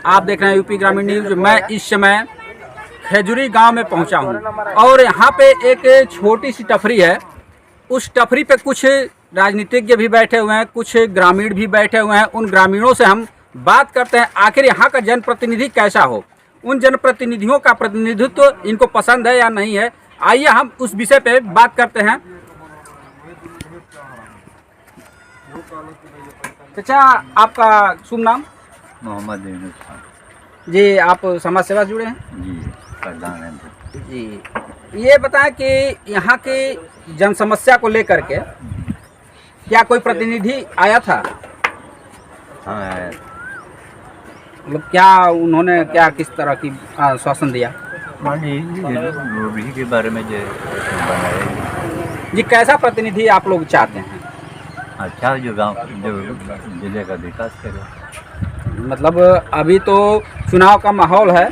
आप देख रहे हैं यूपी ग्रामीण न्यूज। मैं इस समय खेजूरी गांव में पहुंचा हूं और यहाँ पे एक छोटी सी टफरी है। उस टफरी पे कुछ राजनीतिज्ञ भी बैठे हुए हैं, कुछ ग्रामीण भी बैठे हुए हैं। उन ग्रामीणों से हम बात करते हैं आखिर यहाँ का जनप्रतिनिधि कैसा हो, उन जनप्रतिनिधियों का प्रतिनिधित्व इनको पसंद है या नहीं है। आइए हम उस विषय पे बात करते हैं। चाचा, आपका शुभ नाम? मोहम्मद यूनुस खान जी। आप समाज सेवा जुड़े हैं? जी, प्रधान है जी। ये बताएं कि यहाँ की जन समस्या को लेकर के क्या कोई प्रतिनिधि आया था? हाँ, मतलब क्या उन्होंने क्या किस तरह की आश्वासन दिया? रोटी के बारे में जो बनाए जी, कैसा प्रतिनिधि आप लोग चाहते हैं? अच्छा, जो गांव जो जिले का विकास करे। मतलब अभी तो चुनाव का माहौल है,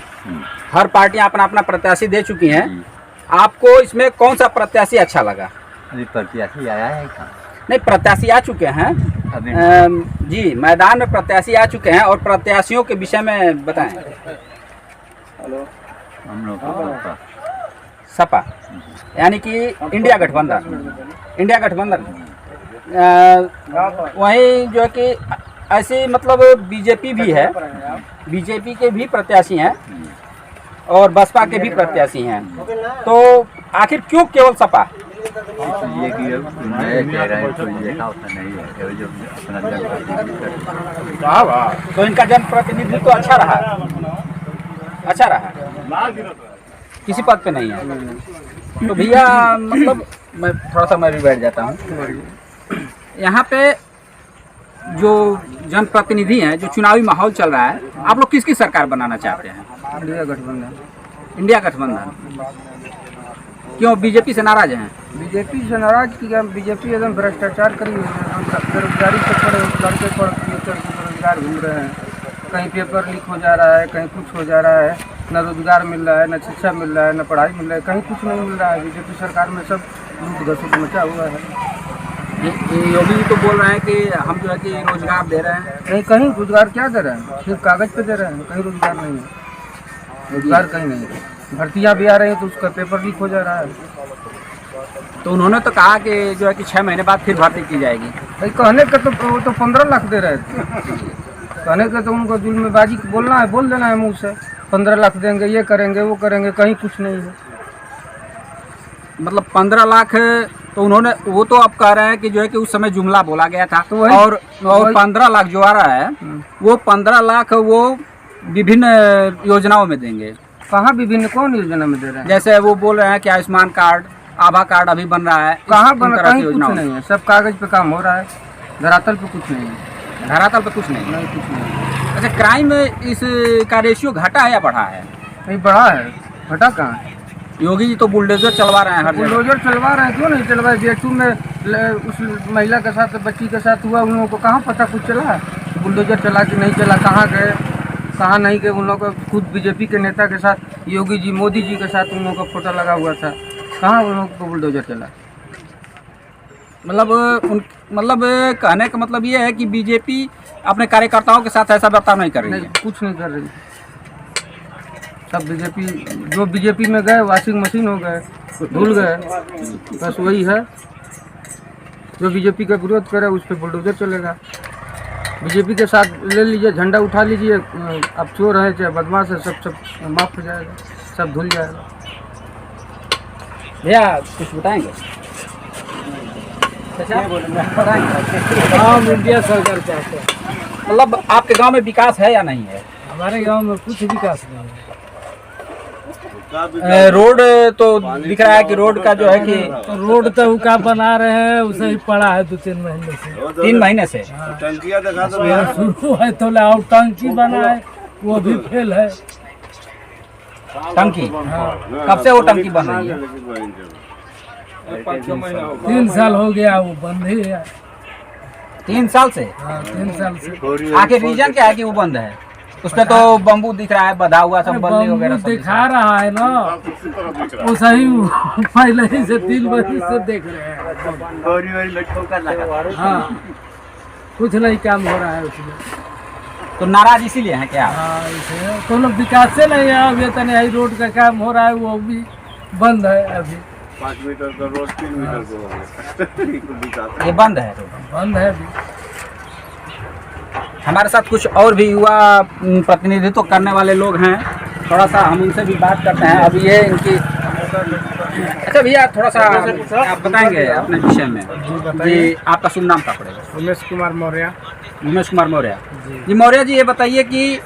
हर पार्टियां अपना अपना प्रत्याशी दे चुकी हैं। आपको इसमें कौन सा प्रत्याशी अच्छा लगा? अभी प्रत्याशी आया है कहाँ? नहीं, प्रत्याशी आ चुके हैं अभी जी, मैदान में प्रत्याशी आ चुके हैं। और प्रत्याशियों के विषय में बताएं। हम लोग को सपा यानी कि इंडिया गठबंधन वहीं जो है कि ऐसे मतलब बीजेपी भी है, बीजेपी के भी प्रत्याशी हैं और बसपा के भी प्रत्याशी हैं। तो आखिर क्यों केवल सपा? ये कि मैं कह रहा हूँ कोई देखा होता नहीं है जो अपना जनप्रतिनिधित्व। तो इनका जनप्रतिनिधित्व तो अच्छा रहा, किसी पद पे नहीं है। तो भैया मतलब मैं थोड़ा सा मैं भी बैठ जाता हूँ। यहाँ पे जो जनप्रतिनिधि हैं, जो चुनावी माहौल चल रहा है, आप लोग किसकी सरकार बनाना चाहते हैं? इंडिया गठबंधन। क्यों बीजेपी से नाराज हैं? बीजेपी से नाराज किया। बीजेपी एकदम भ्रष्टाचार करी हुई है। बेरोजगारी से पड़े लड़के बेरोजगार घूम रहे हैं। कहीं पेपर लीक हो जा रहा है, कहीं कुछ हो जा रहा है। न रोजगार मिल रहा है, न शिक्षा मिल रहा है, न पढ़ाई मिल रहा है, कहीं कुछ नहीं मिल रहा है। बीजेपी सरकार में सब लूट घसुट मचा हुआ है। योगी जी तो बोल रहे हैं कि हम जो है कि रोजगार दे रहे हैं। कहीं रोजगार क्या दे रहे हैं? सिर्फ कागज पे दे रहे हैं, कहीं रोजगार नहीं है। रोजगार कहीं नहीं है। भर्तियाँ भी आ रही हैं तो उसका पेपर लीक हो जा रहा है। तो उन्होंने तो कहा कि जो है कि 6 महीने बाद फिर भर्ती की जाएगी। भाई कहने का तो 15 लाख दे रहे थे। कहने का तो उनको जुल्मबाजी बोलना है, बोल देना है मुँह से 15 लाख देंगे, ये करेंगे वो करेंगे, कहीं कुछ नहीं है। मतलब 15 लाख तो उन्होंने, वो तो आप कह रहे हैं कि जो है कि उस समय जुमला बोला गया था। तो और 15 लाख जो आ रहा है वो 15 लाख वो विभिन्न योजनाओं में देंगे। कहाँ विभिन्न कौन योजना में दे रहे हैं? जैसे वो बोल रहे हैं कि आयुष्मान कार्ड, आभा कार्ड अभी बन रहा है। कहाँ बन रहा है? कहीं कुछ नहीं है। सब कागज पे काम हो रहा है, धरातल पे कुछ नहीं है। धरातल पे कुछ नहीं? नहीं, कुछ नहीं। अच्छा, क्राइम में इसका रेशियो घटा है या बढ़ा है? नहीं, बढ़ा है। घटा कहाँ है? योगी जी तो बुलडोजर चलवा रहे हैं हर जगह। बुलडोजर चलवा रहे हैं, क्यों नहीं चलवाए? जेटू में उस महिला के साथ, बच्ची के साथ हुआ, उन लोगों को कहाँ पता कुछ चला? बुलडोजर चला कि नहीं चला, कहाँ गए कहाँ नहीं गए? उन लोगों को खुद बीजेपी के नेता के साथ, योगी जी मोदी जी के साथ उन लोगों का फोटो लगा हुआ था। कहाँ उन लोगों को बुलडोजर चला? मतलब कहने का मतलब ये है कि बीजेपी अपने कार्यकर्ताओं के साथ ऐसा बर्ताव नहीं कर रही है। कुछ नहीं कर रही। सब बीजेपी, जो बीजेपी में गए वॉशिंग मशीन हो गए, धुल गए। बस वही है। जो बीजेपी का विरोध करे उस पर बुलडोजर चलेगा। बीजेपी के साथ ले लीजिए, झंडा उठा लीजिए, अब चोर है चाहे बदमाश है, सब माफ हो जाएगा, सब धुल जाएगा। भैया कुछ बताएंगे? हाँ, इंडिया सरकार चाहते हैं। मतलब आपके गांव में विकास है या नहीं है? हमारे गांव में कुछ विकास नहीं है। रोड तो दिख रहा है कि रोड का जो है कि रोड तो का बना रहे हैं, उसे ही पड़ा है 2-3 महीने से। 3 महीने से टंकियाँ दिखा दो। शुरू है तो और टंकी बना है, वो भी फेल है। टंकी? हाँ। कब से वो टंकी बन रही है? 3 साल हो गया, वो बंद ही है। 3 साल से? हाँ, 3 साल से। आखिर रीजन क्या है कि वो बंद है? उसमें तो बम्बू दिख रहा है, बधा हुआ सब बल्ली वगैरह दिखा रहा है ना, वो सही पहले ही से 3 बजे से देख रहे हैं। हाँ, कुछ नहीं काम हो रहा है उसमें। तो नाराज इसीलिए हैं क्या? हाँ इसे कोनो विकास से नहीं है। अब ये तने यही रोड का काम हो रहा है, वो भी बंद है अभी। 5 मीटर का रोड 3 मीटर को ये बंद है। बंद है अभी। हमारे साथ कुछ और भी युवा प्रतिनिधित्व करने वाले लोग हैं, थोड़ा सा हम उनसे भी बात करते हैं। अब ये इनकी, अच्छा भैया थोड़ा सा आप बताएंगे अपने विषय में जी, आपका शुभ नाम क्या पड़ेगा? उमेश कुमार मौर्य। उमेश कुमार मौर्य जी। मौर्य जी, ये बताइए कि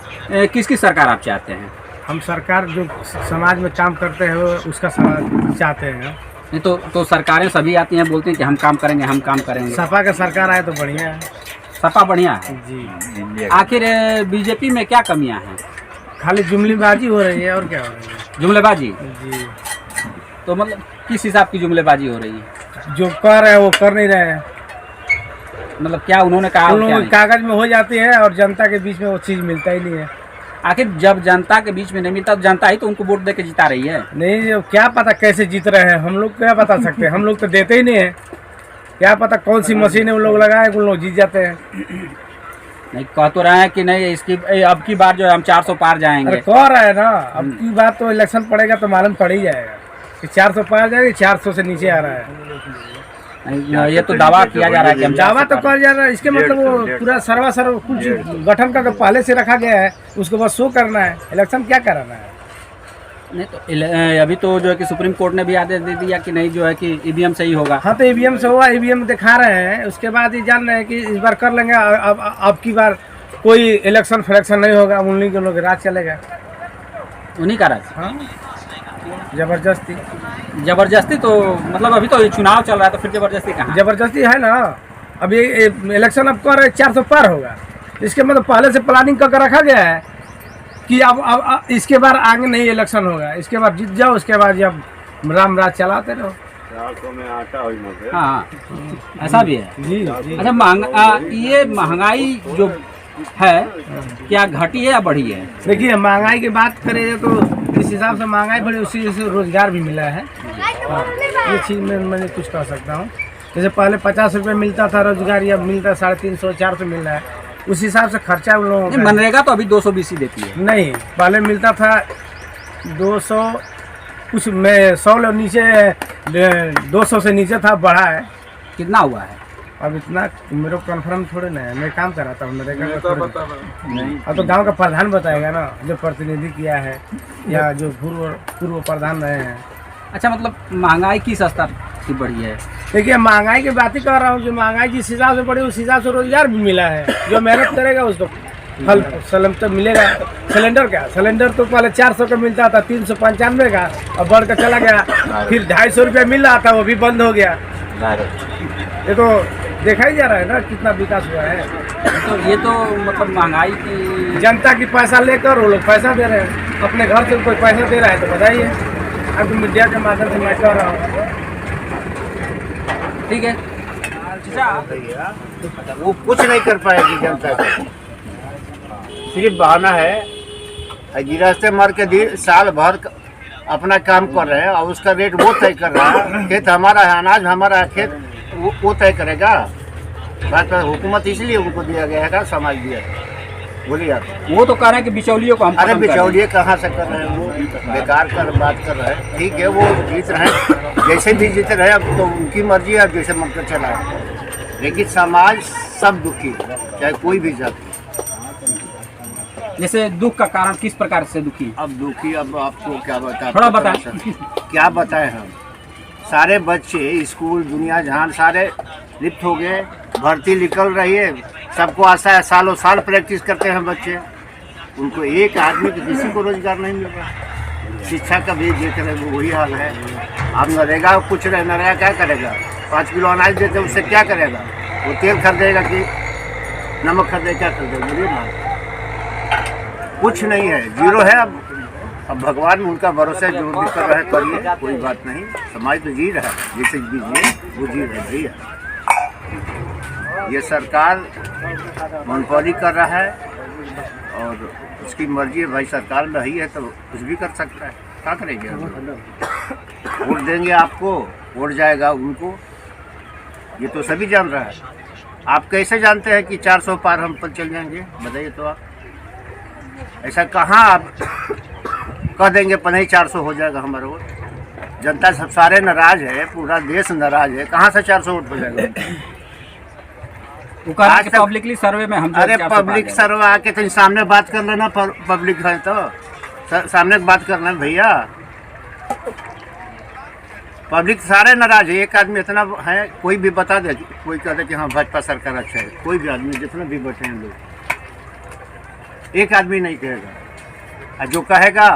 किसकी सरकार आप चाहते हैं? हम सरकार जो समाज में काम करते हैं उसका समाज चाहते हैं। नहीं तो सरकारें सभी आती हैं, बोलती हैं कि हम काम करेंगे, हम काम करेंगे। सपा का सरकार आए तो बढ़िया है। सपा बढ़िया है जी। आखिर बीजेपी में क्या कमियां हैं? खाली जुमलेबाजी हो रही है और क्या हो रही है? जुमलेबाजी जी। तो मतलब किस हिसाब की जुमलेबाजी हो रही है? जो कर रहे हैं वो कर नहीं रहे हैं। मतलब क्या उन्होंने कहा? उन लोगों कागज में हो जाती है और जनता के बीच में वो चीज़ मिलता ही नहीं है। आखिर जब जनता के बीच में नहीं मिलता तो जनता ही तो उनको वोट दे के जिता रही है। नहीं, क्या पता कैसे जीत रहे हैं, हम लोग क्या बता सकते हैं। हम लोग तो देते ही नहीं है। क्या पता कौन सी मशीन उन लोग लगाए, उन लोग जीत जाते हैं। नहीं कह तो रहे हैं कि नहीं इसकी अब की बार जो है हम 400 पार जाएंगे। अरे कह रहा है ना, अब की बात तो इलेक्शन पड़ेगा तो मालूम पड़ ही जाएगा कि 400 पार जाएगा, 400 से नीचे आ रहा है। नहीं, ये तो दावा किया जा रहा है कि हम दावा तो कर जा रहा है। इसके मतलब वो पूरा सर्व कुछ गठन का पहले से रखा गया है, उसको बस शो करना है। इलेक्शन क्या कराना है? नहीं तो अभी तो जो है कि सुप्रीम कोर्ट ने भी आदेश दे दिया कि नहीं जो है कि ईवीएम से ही होगा। हाँ तो ईवीएम से हुआ, ईवीएम दिखा रहे हैं। उसके बाद ये जान रहे हैं कि इस बार कर लेंगे। अब की बार कोई इलेक्शन फिलेक्शन नहीं होगा, उन्हीं के लोग राज चलेगा। उन्हीं का राज? हाँ जबरदस्ती। जबरदस्ती तो मतलब अभी तो ये चुनाव चल रहा है तो फिर जबरदस्ती कहाँ? जबरदस्ती है ना। अब ये इलेक्शन अब कर 400 पार होगा, इसके मतलब पहले से प्लानिंग करके रखा गया है कि अब इसके बार आगे नहीं इलेक्शन होगा, इसके बाद जीत जाओ, उसके बाद जब राम राज चलाते रहो। 400 में आटा हुई मत। हाँ ऐसा भी है जी। अच्छा ये महंगाई जो है क्या घटी है या बढ़ी है? देखिए महंगाई की बात करें तो इस हिसाब से महंगाई बढ़ी, उसी से रोजगार भी मिला है। ये चीज़ में मैं कुछ कह सकता हूँ। जैसे पहले 50 रुपये मिलता था रोजगार, या मिलता 350 400 मिल रहा है। उस हिसाब से खर्चा उन लोगों का। मनरेगा तो अभी 220 ही देती है। नहीं, पहले मिलता था 200 कुछ में 100 नीचे, 200 से नीचे था, बढ़ा है। कितना हुआ है? अब इतना मेरे को कन्फर्म थोड़े ना है, मैं काम कराता हूँ मनरेगा का थोड़े। नहीं अब तो गांव का प्रधान बताएगा ना, जो प्रतिनिधि किया है या जो पूर्व प्रधान रहे हैं। अच्छा मतलब महंगाई किस स्तर की बढ़ी है? देखिए महंगाई की बात ही कर रहा हूँ। जो महंगाई जिस हिसाब से बढ़ी उस हिसाब से रोजगार भी मिला है। जो मेहनत करेगा उसको फल सलम तो मिलेगा। सिलेंडर क्या, सिलेंडर तो पहले 400 का मिलता था, 395 का, अब बढ़ कर चला गया। फिर 250 रुपये मिल रहा था, वो भी बंद हो गया। ये तो देखा ही जा रहा है ना कितना विकास हुआ है। तो ये तो मतलब महंगाई की, जनता की पैसा लेकर वो लोग पैसा दे रहे हैं। अपने घर से कोई पैसा दे रहा है तो बताइए। अब तो मीडिया के माध्यम से मैं कह रहा हूँ। ठीक है। वो कुछ नहीं कर पाएगी जनता को, सिर्फ बहाना है। गिरस्ते मर के साल भर अपना काम कर रहे हैं और उसका रेट वो तय कर रहा है। खेत हमारा है, अनाज हमारा है, खेत वो तय करेगा। बात हुकूमत इसलिए उनको दिया गया है, समाज दिया है। बोलिए आप। वो तो कह रहे हैं कि बिचौलियों को हम अरे खत्म कर दें। बिचौलिए कहाँ से कर रहे हैं, वो बेकार कर बात कर रहे हैं। ठीक है वो जीत रहे हैं, जैसे भी जीत रहे हैं, अब तो उनकी मर्जी है, जैसे मन कर चला है। लेकिन समाज सब दुखी है, चाहे कोई भी जाति। जैसे दुख का कारण किस प्रकार से दुखी? अब दुखी, अब आपको क्या बताएं, थोड़ा बताएं। क्या बताएं हम। सारे बच्चे स्कूल दुनिया जहान सारे लिप्त हो गए, भर्ती निकल रही है, सबको आशा है, सालों साल प्रैक्टिस करते हैं बच्चे, उनको एक आदमी को किसी को रोजगार नहीं मिल रहा। शिक्षा का भी देख रहे हैं वही हाल है। अब नरेगा कुछ रहे, नरेगा क्या करेगा? 5 किलो अनाज देते उससे क्या करेगा? वो तेल खरीदेगा कि नमक खरीदेगा, क्या खरीदेगा? बोलिए ना, कुछ नहीं है, जीरो है। अब भगवान उनका भरोसा जो भी कर रहे हैं करिए, कोई बात नहीं। समाज तो जी रहा है, जैसे दीजिए वो जी रहे भैया। ये सरकार मोनोपोली कर रहा है और उसकी मर्जी है भाई, सरकार में ही है तो कुछ भी कर सकता है। क्या करेंगे? वोट देंगे आपको, वोट जाएगा उनको, ये तो सभी जान रहा है। आप कैसे जानते हैं कि 400 पार हम पर चल जाएंगे? बताइए तो आप। ऐसा कहाँ आप कह देंगे 400 हो जाएगा हमारा वोट? जनता सब सारे नाराज है, पूरा देश नाराज है, कहाँ से 400 वोट हो जाएगा? वो कह रहे हैं आज कि तक- पब्लिकली सर्वे में हम अरे पब्लिक सर्वे आके तो सामने बात कर लेना, पब्लिक है तो सामने बात करना भैया। पब्लिक सारे नाराज है, एक आदमी इतना है, कोई भी बता दे, कोई कह दे कि हाँ भाजपा सरकार अच्छा है, कोई भी आदमी जितने भी बैठे हैं लोग, एक आदमी नहीं कहेगा, और जो कहेगा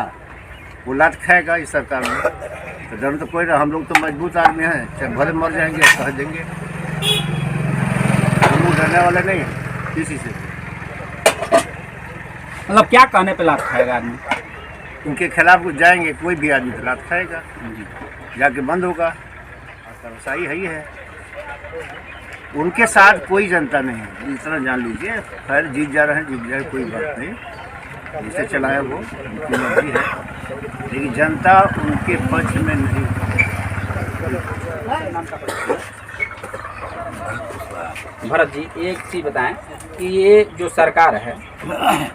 वो लात खाएगा इस सरकार में। तो डर तो कोई ना, हम लोग तो मजबूत आदमी हैं, चाहे भले मर जाएंगे कह देंगे, हम लोग डरने वाले नहीं हैं किसी से। मतलब क्या कहने पे लात खाएगा आदमी? उनके खिलाफ जाएंगे, कोई भी आदमी तो लात खाएगा, जाके बंद होगा। सही है ही है, उनके साथ कोई जनता नहीं है, इतना जान लीजिए। खैर जीत जा रहे हैं, जीत जाए कोई बात नहीं, जिसे चलाया वो उनकी मर्जी है, लेकिन जनता उनके पक्ष में नहीं। भरत जी एक चीज बताएं कि ये जो सरकार है,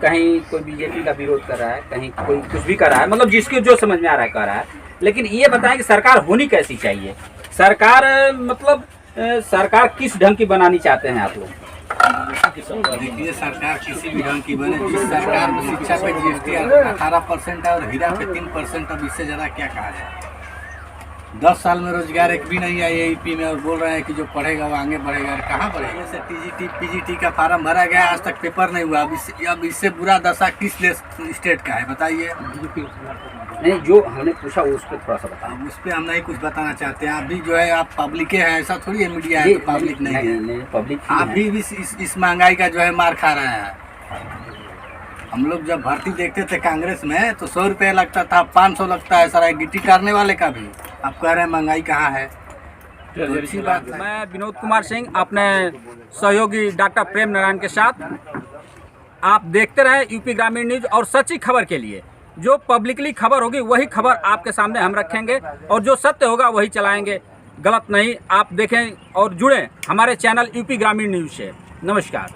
कहीं कोई बीजेपी का विरोध कर रहा है, कहीं कोई कुछ भी कर रहा है, मतलब जिसके जो समझ में आ रहा है कर रहा है, लेकिन ये बताएं कि सरकार होनी कैसी चाहिए? सरकार मतलब सरकार किस ढंग की बनानी चाहते हैं आप लोग? देखिए सरकार किसी भी ढंग की बने, जिस सरकार में शिक्षा पे GST 18% है और हीरा पे 3%, अब इससे ज़्यादा क्या कहा जाए। 10 साल में रोजगार एक भी नहीं आया यूपी में, और बोल रहे हैं कि जो पढ़ेगा वो आगे बढ़ेगा। कहाँ बढ़ेगा? जैसे TGT PGT का फार्म भरा गया, आज तक पेपर नहीं हुआ। अब इससे बुरा दशा किस स्टेट का है बताइए? नहीं, जो हमने पूछा उस पर थोड़ा सा बताएं। अब उस पर हम नहीं कुछ बताना चाहते हैं। आप भी जो है आप पब्लिक है, ऐसा थोड़ी है मीडिया है तो पब्लिक नहीं है। पब्लिक आप भी इस महंगाई का जो है मार खा रहे हैं। हम लोग जब भर्ती देखते थे कांग्रेस में तो 100 रुपये लगता था, 500 लगता है सर, गिट्टी काटने वाले का भी। आप कह रहे हैं महंगाई कहाँ है, तो अच्छी बात है। मैं विनोद कुमार सिंह अपने सहयोगी डॉक्टर प्रेम नारायण के साथ, आप देखते रहे यूपी ग्रामीण न्यूज, और सच्ची खबर के लिए जो पब्लिकली खबर होगी वही खबर आपके सामने हम रखेंगे, और जो सत्य होगा वही चलाएंगे, गलत नहीं। आप देखें और जुड़ें हमारे चैनल यूपी ग्रामीण न्यूज से। नमस्कार।